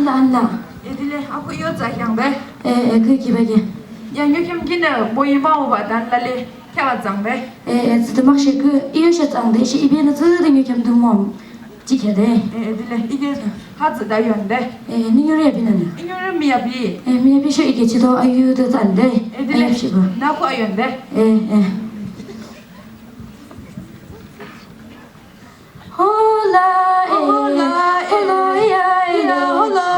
안다. 에딜레 아고 여자 향배. 그 기백이. 양육형 기는 모이마오 바단달레 켜왔장배. 지도막시 그 이유셨장데 시 이변의 저등이 겸두몸 지켜대. 에딜레 이게 하즈다 연데. 니유리에 비는. 이거는 미야비. 미야비쇼 이게 지도 아유도 안돼. 에딜레 나고 아연데. 홀라 홀라 홀라야 홀라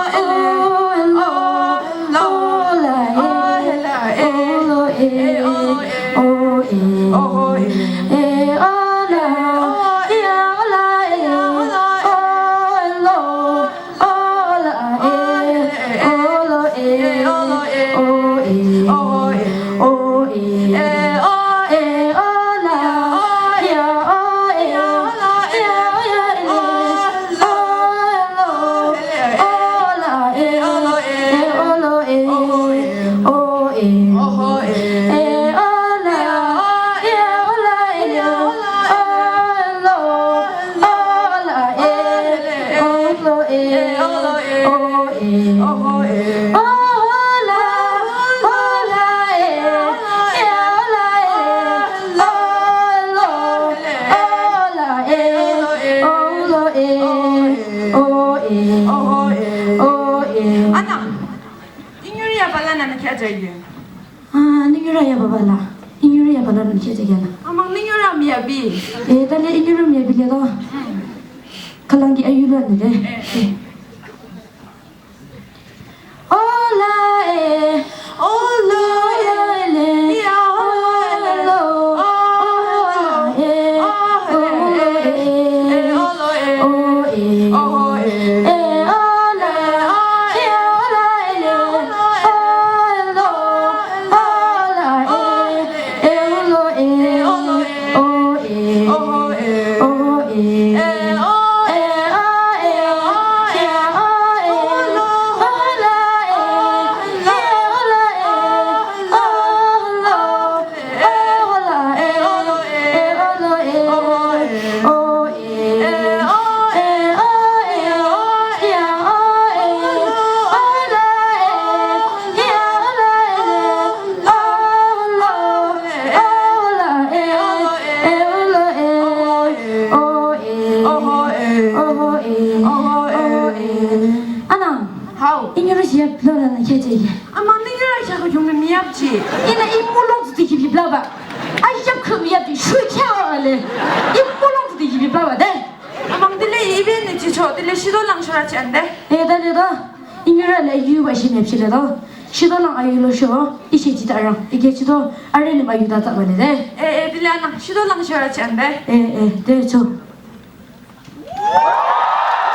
닝유라야 바발라 닝유라야 발라는 계제게나 아망 닝유라 미야비 달래 닝유라 미야비래도 칼랑기 아유라는데 올라에 올라에 잉여르시야 블러라는 계제게 아망 닝유라 샤고 좀 미야지 이나 이 물롱도 되기 블러바 아이야 그 미야지 슈캬래 이 물롱도 되기 블러바 돼 아망 딜레 이벤트 지초 딜레 시도랑 셔라치 안돼 달래다 잉여라래 유바시 냅실래도 시도랑 아이로쇼 이시 지다랑 이게 지도 아래는 마유다 잡아내 딜레 아나 시도랑 셔라치 안돼 네, 저